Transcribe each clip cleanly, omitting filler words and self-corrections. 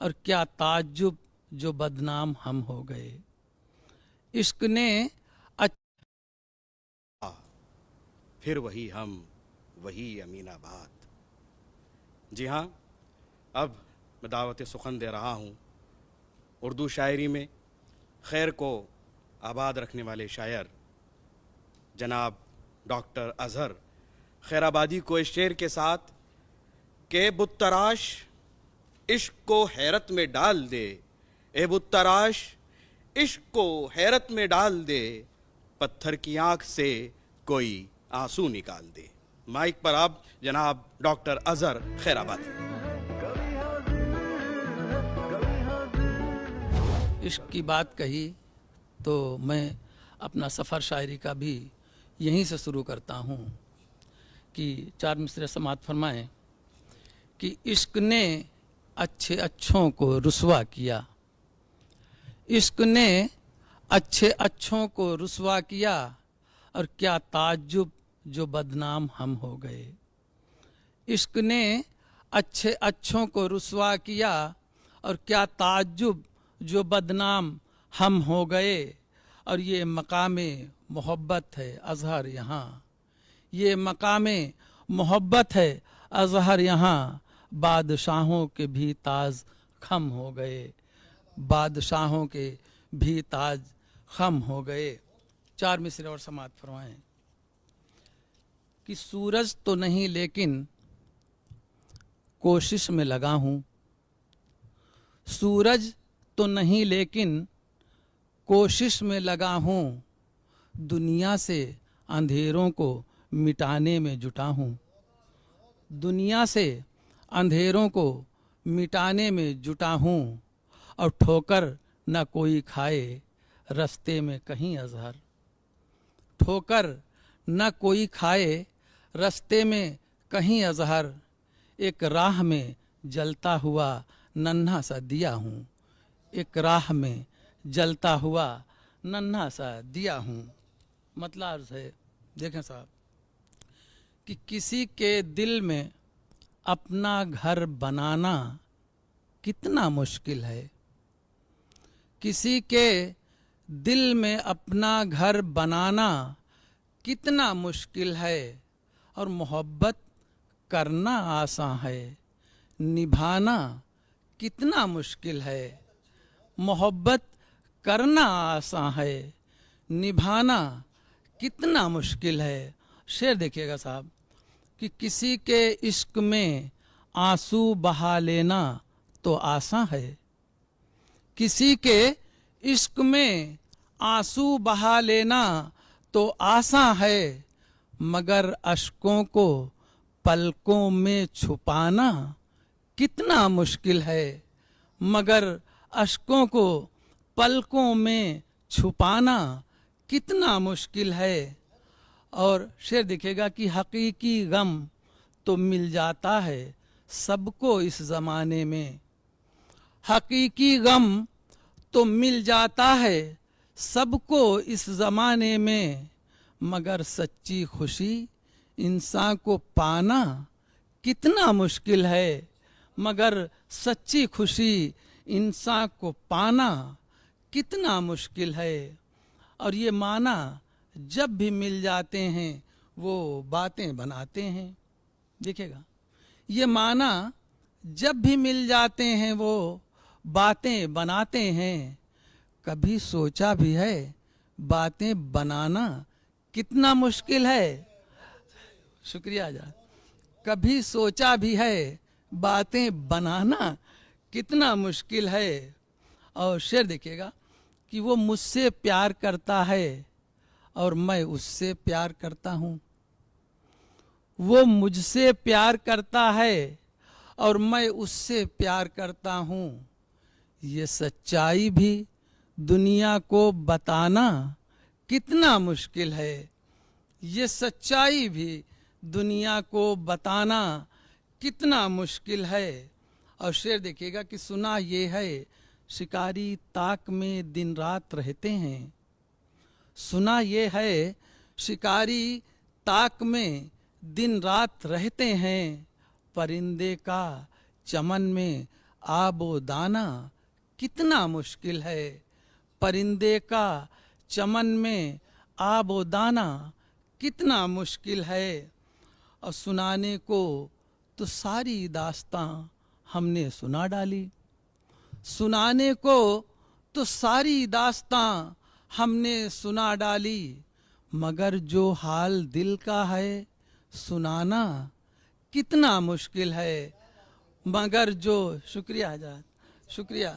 और क्या ताज्जुब जो बदनाम हम हो गए। इश्क ने फिर वही हम, वही अमीनाबाद। जी हाँ, अब मैं दावत सुखन दे रहा हूँ उर्दू शायरी में खैर को आबाद रखने वाले शायर जनाब डॉक्टर अजहर खैराबादी को इस शेर के साथ के बुत्तराश इश्क को हैरत में डाल दे, ए बुत्तराश इश्क को हैरत में डाल दे, पत्थर की आंख से कोई आंसू निकाल दे। माइक पर आप जनाब डॉक्टर अजहर खैराबादी। इश्क की बात कही तो मैं अपना सफ़र शायरी का भी यहीं से शुरू करता हूँ कि चार मिसरे समात फरमाएं कि इश्क ने अच्छे अच्छों को रुसवा किया, इश्क ने अच्छे अच्छों को रुसवा किया, और क्या ताज्जुब जो बदनाम हम हो गए। इश्क ने अच्छे अच्छों को रुसवा किया, और क्या ताज्जुब जो बदनाम हम हो गए। और ये मकामे मोहब्बत है अजहर यहाँ, ये मकामे मोहब्बत है अजहर यहाँ, बादशाहों के भी ताज खम हो गए, बादशाहों के भी ताज खम हो गए। चार मिसरे और समात फरमाएं कि सूरज तो नहीं लेकिन कोशिश में लगा हूँ, सूरज तो नहीं लेकिन कोशिश में लगा हूँ, दुनिया से अंधेरों को मिटाने में जुटा हूँ, दुनिया से अंधेरों को मिटाने में जुटा हूँ, और ठोकर न कोई खाए रास्ते में कहीं अजहर, ठोकर न कोई खाए रास्ते में कहीं अजहर, एक राह में जलता हुआ नन्हा सा दिया हूँ, एक राह में जलता हुआ नन्हा सा दिया हूँ। मतलब अर्ज है, देखें साहब, कि किसी के दिल में अपना घर बनाना कितना मुश्किल है, किसी के दिल में अपना घर बनाना कितना मुश्किल है, और मोहब्बत करना आसान है, निभाना कितना मुश्किल है, मोहब्बत करना आसान है, निभाना कितना मुश्किल है। शेर देखिएगा साहब कि किसी के इश्क में आंसू बहा लेना तो आसान है, किसी के इश्क में आंसू बहा लेना तो आसान है, मगर अश्कों को पलकों में छुपाना कितना मुश्किल है, मगर अश्कों को पलकों में छुपाना कितना मुश्किल है। और शेर दिखेगा कि हकीकी गम तो मिल जाता है सबको इस ज़माने में, हकीकी गम तो मिल जाता है सबको इस ज़माने में, मगर सच्ची खुशी इंसान को पाना कितना मुश्किल है, मगर सच्ची खुशी इंसान को पाना कितना मुश्किल है। और ये माना जब भी मिल जाते हैं वो बातें बनाते हैं। देखिएगा, ये माना जब भी मिल जाते हैं वो बातें बनाते हैं, कभी सोचा भी है बातें बनाना कितना मुश्किल है। शुक्रिया जा। कभी सोचा भी है बातें बनाना कितना मुश्किल है। और शेर देखिएगा कि वो मुझसे प्यार करता है और मैं उससे प्यार करता हूँ, वो मुझसे प्यार करता है और मैं उससे प्यार करता हूँ, ये सच्चाई भी दुनिया को बताना कितना मुश्किल है, ये सच्चाई भी दुनिया को बताना कितना मुश्किल है। और शेर देखिएगा कि सुना ये है शिकारी ताक में दिन रात रहते हैं, सुना ये है शिकारी ताक में दिन रात रहते हैं, परिंदे का चमन में आबो दाना कितना मुश्किल है, परिंदे का चमन में आबो दाना कितना मुश्किल है। और सुनाने को तो सारी दास्तां हमने सुना डाली, सुनाने को तो सारी दास्तां हमने सुना डाली, मगर जो हाल दिल का है सुनाना कितना मुश्किल है। मगर जो शुक्रिया आजाद, शुक्रिया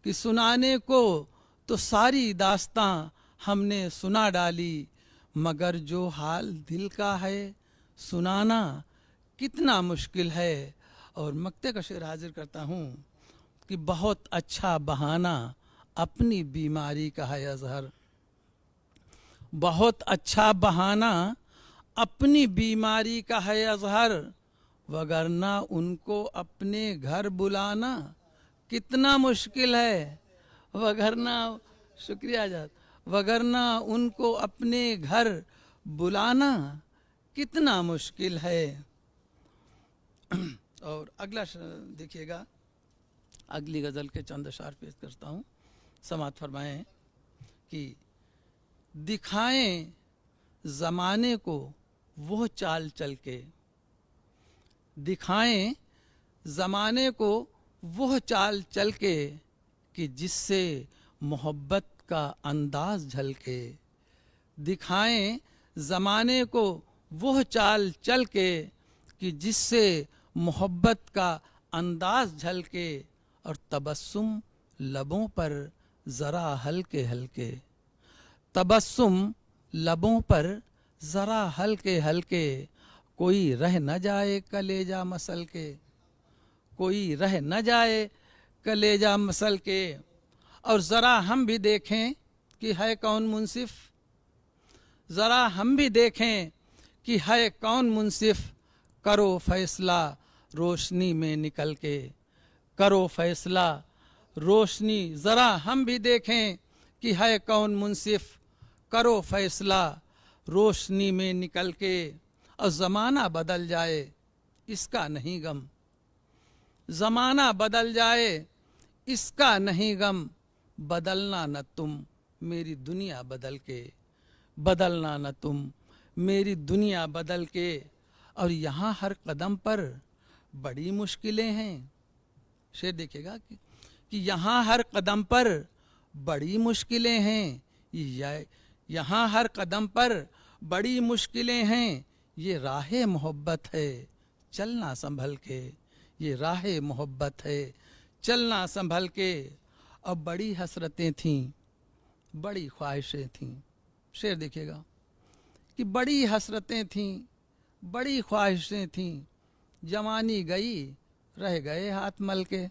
कि सुनाने को तो सारी दास्तां हमने सुना डाली, मगर जो हाल दिल का है सुनाना कितना मुश्किल है। और मक्ते का शेर हाजिर करता हूँ कि बहुत अच्छा बहाना अपनी बीमारी का है अजहर, बहुत अच्छा बहाना अपनी बीमारी का है अजहर, वगरना उनको अपने घर बुलाना कितना मुश्किल है। वगरना, शुक्रिया आजाद, वगरना उनको अपने घर बुलाना कितना मुश्किल है। और अगला देखिएगा, अगली गज़ल के चंद अशार पेश करता हूँ। समात फरमाएं कि दिखाएं ज़माने को वो चाल चल के, दिखाएं ज़माने को वो चाल चल के कि जिससे मोहब्बत का अंदाज झलके, दिखाएं ज़माने को वो चाल चल के कि जिससे मोहब्बत का अंदाज झलके, और तबस्सुम लबों पर ज़रा हल्के हल्के, तबस्सुम लबों पर ज़रा हल्के हल्के, कोई रह न जाए कलेजा मसल के, कोई रह न जाए कलेजा मसल के। और ज़रा हम भी देखें कि है कौन मुंसिफ, ज़रा हम भी देखें कि है कौन मुंसिफ, करो फैसला रोशनी में निकल के, करो फैसला रोशनी, ज़रा हम भी देखें कि है कौन मुंसिफ, करो फैसला रोशनी में निकल के। और ज़माना बदल जाए इसका नहीं गम, ज़माना बदल जाए इसका नहीं गम, बदलना न तुम मेरी दुनिया बदल के, बदलना न तुम मेरी दुनिया बदल के। और यहाँ हर कदम पर बड़ी मुश्किलें हैं। शेर देखिएगा कि यहाँ हर कदम पर बड़ी मुश्किलें हैं, यहाँ हर कदम पर बड़ी मुश्किलें हैं, ये राहे मोहब्बत है चलना संभल के, ये राहे मोहब्बत है चलना संभल के। अब बड़ी हसरतें थीं, बड़ी ख्वाहिशें थीं। शेर देखिएगा कि बड़ी हसरतें थीं, बड़ी ख्वाहिशें थीं, जवानी गई रह गए हाथ मल के।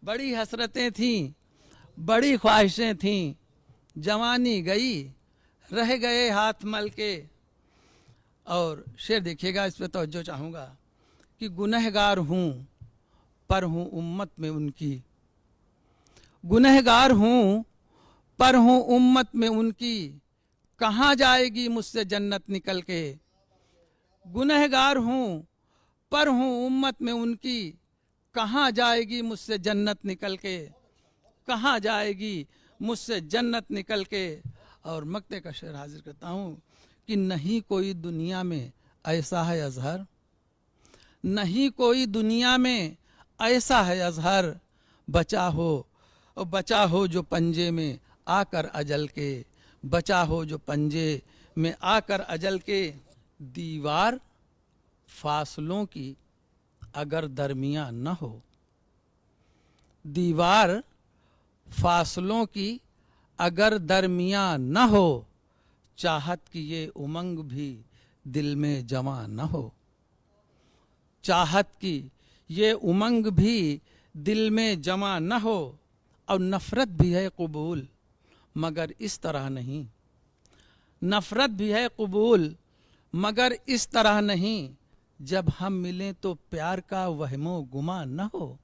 बड़ी हसरतें थीं, बड़ी ख्वाहिशें थीं, जवानी गई रह गए हाथ मल के। और शेर देखिएगा, इस पर तवज्जो चाहूँगा कि गुनहगार हूँ पर हूँ उम्मत में उनकी, गुनहगार हूँ पर हूँ उम्मत में उनकी, कहाँ जाएगी मुझसे जन्नत निकल के। गुनहगार हूँ पर हूँ उम्मत में उनकी, कहाँ जाएगी मुझसे जन्नत निकल के, कहाँ जाएगी मुझसे जन्नत निकल के। और मक्ते का शेर हाजिर करता हूँ कि नहीं कोई दुनिया में ऐसा है अजहर, नहीं कोई दुनिया में ऐसा है अजहर, बचा हो और बचा हो जो पंजे में आकर अजल के, बचा हो जो पंजे में आकर अजल के। दीवार फासलों की अगर दरमियां न हो, दीवार फासलों की अगर दरमियां न हो, चाहत की ये उमंग भी दिल में जमा न हो, चाहत की ये उमंग भी दिल में जमा न हो। और नफरत भी है कबूल मगर इस तरह नहीं, नफरत भी है कबूल मगर इस तरह नहीं, जब हम मिलें तो प्यार का वहमो गुमा न हो,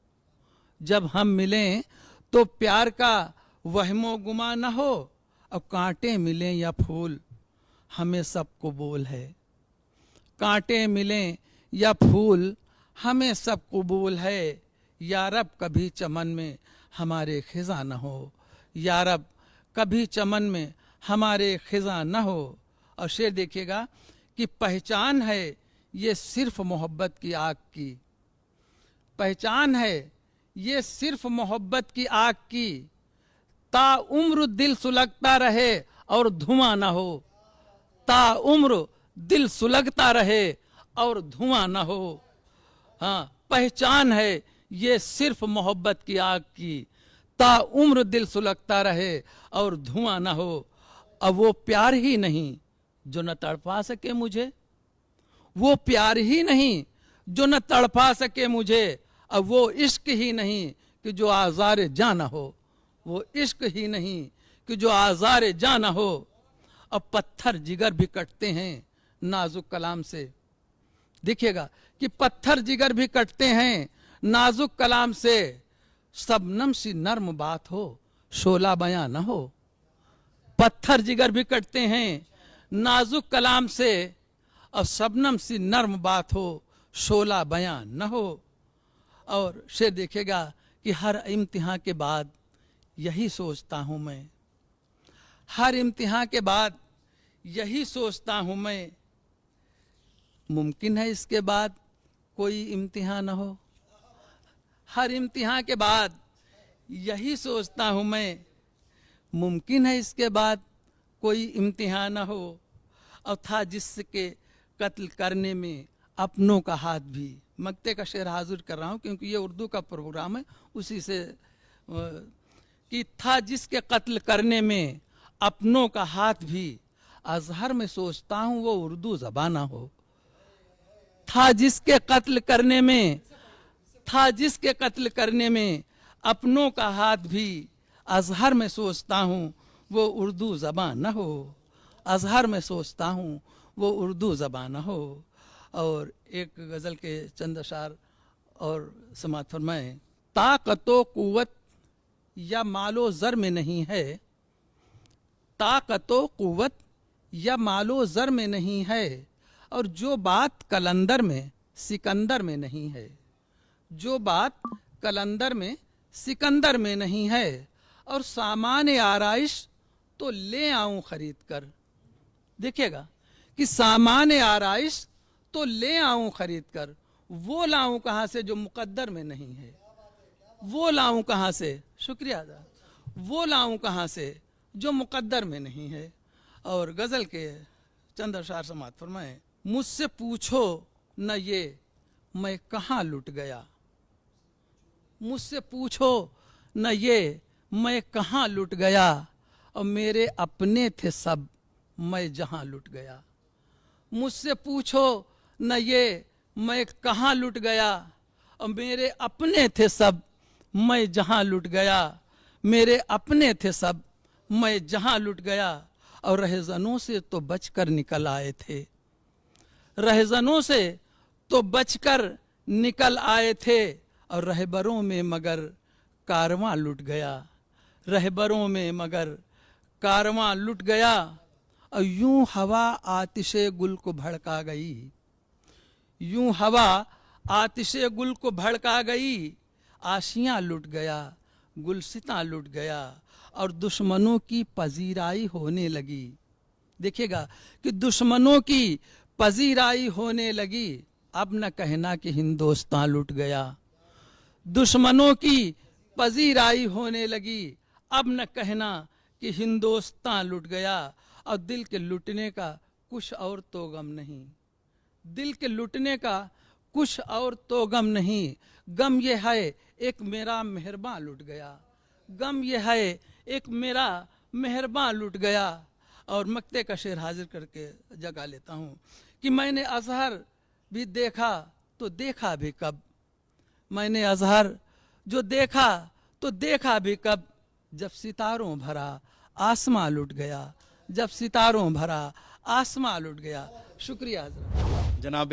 जब हम मिलें तो प्यार का वहमो गुमा न हो। और कांटे मिलें या फूल हमें सब कबूल है, कांटे मिलें या फूल हमें सब कबूल है, या रब कभी चमन में हमारे खिजा न हो, या रब कभी चमन में हमारे खिजा न हो। और शेर देखिएगा कि पहचान है ये सिर्फ मोहब्बत की आग की, पहचान है ये सिर्फ मोहब्बत की आग की, ता उम्र दिल सुलगता रहे और धुआं ना हो, ता उम्र दिल सुलगता रहे और धुआं ना हो। हाँ, पहचान है ये सिर्फ मोहब्बत की आग की, ता उम्र दिल सुलगता रहे और धुआं ना हो। अब वो प्यार ही नहीं जो न तड़पा सके मुझे, वो प्यार ही नहीं जो न तड़पा सके मुझे, अब वो इश्क ही नहीं कि जो आज़ार जाना हो, वो इश्क ही नहीं कि जो आज़ार जाना हो। अब पत्थर जिगर भी कटते हैं नाजुक कलाम से, देखिएगा कि पत्थर जिगर भी कटते हैं नाजुक कलाम से, शबनम सी नर्म बात हो शोला बयां न हो। पत्थर जिगर भी कटते हैं नाजुक कलाम से, और शबनम सी नर्म बात हो शोला बयां न हो। और शेर देखिएगा कि हर इम्तिहान के बाद यही सोचता हूं मैं, हर इम्तिहान के बाद यही सोचता हूं मैं, मुमकिन है इसके बाद कोई इम्तिहान न हो। हर इम्तिहान के बाद यही सोचता हूं मैं, मुमकिन है इसके बाद कोई इम्तिहान न हो। और था जिसके कत्ल करने में अपनों का हाथ भी, मक्ते का शेर हाजिर कर रहा हूं क्योंकि ये उर्दू का प्रोग्राम है, उसी से कि था जिसके कत्ल करने में अपनों का हाथ भी, अजहर में सोचता हूं वो उर्दू ज़बाना हो। था जिसके कत्ल करने में, था जिसके कत्ल करने में अपनों का हाथ भी, अजहर में सोचता हूं वो उर्दू ज़बान न हो, अजहर में सोचता हूं वो उर्दू ज़बान न हो। और एक गज़ल के चंद अशार और समात फरमाएं। ताकतो कुव्वत या मालो ज़र में नहीं है, ताकतो कुव्वत या मालो ज़र में नहीं है, और जो बात कलंदर में सिकंदर में नहीं है, जो बात कलंदर में सिकंदर में नहीं है, और सामान आराइश तो ले आऊं खरीद कर। देखिएगा कि सामान आराइश तो ले आऊं खरीद कर, वो लाऊं कहां से जो मुकद्दर में नहीं है, वो लाऊं कहां से, शुक्रिया अदा, वो लाऊं कहां से जो मुकद्दर में नहीं है। और गजल के चंद अशार समात फरमाएं। मुझसे पूछो न ये मैं कहाँ लुट गया, मुझसे पूछो न ये मैं कहाँ लुट गया, और मेरे अपने थे सब मैं जहां लुट गया। मुझसे पूछो न ये मैं कहाँ लुट गया, और मेरे अपने थे सब मैं जहां लुट गया, मेरे अपने थे सब मैं जहां लुट गया। और रहज़नों से तो बचकर निकल आए थे, रहज़नों से तो बचकर निकल आए थे, और रहबरों में मगर कारवां लुट गया, रहबरों में मगर कारवां लुट गया। और यूं हवा आतिशे गुल को भड़का गई, यूं हवा आतिशे गुल को भड़का गई, आशियां लुट गया गुलसिता लुट गया, और दुश्मनों की पजीराई होने लगी। देखिएगा कि दुश्मनों की पजीराई होने लगी, अब न कहना कि हिंदुस्तान लुट गया, दुश्मनों की पजीराई होने लगी, अब न कहना कि हिंदुस्तान लुट गया। और दिल के लुटने का कुछ और तो गम नहीं, दिल के लुटने का कुछ और तो गम नहीं, गम ये है एक मेरा मेहरबान लुट गया, गम ये है एक मेरा मेहरबान लुट गया। और मक्ते का शेर हाजिर करके जगा लेता हूँ कि मैंने अजहर भी देखा तो देखा भी कब, मैंने अजहर जो देखा तो देखा भी कब, जब सितारों भरा आसमां लुट गया, जब सितारों भरा आसमां लुट गया। शुक्रिया जनाब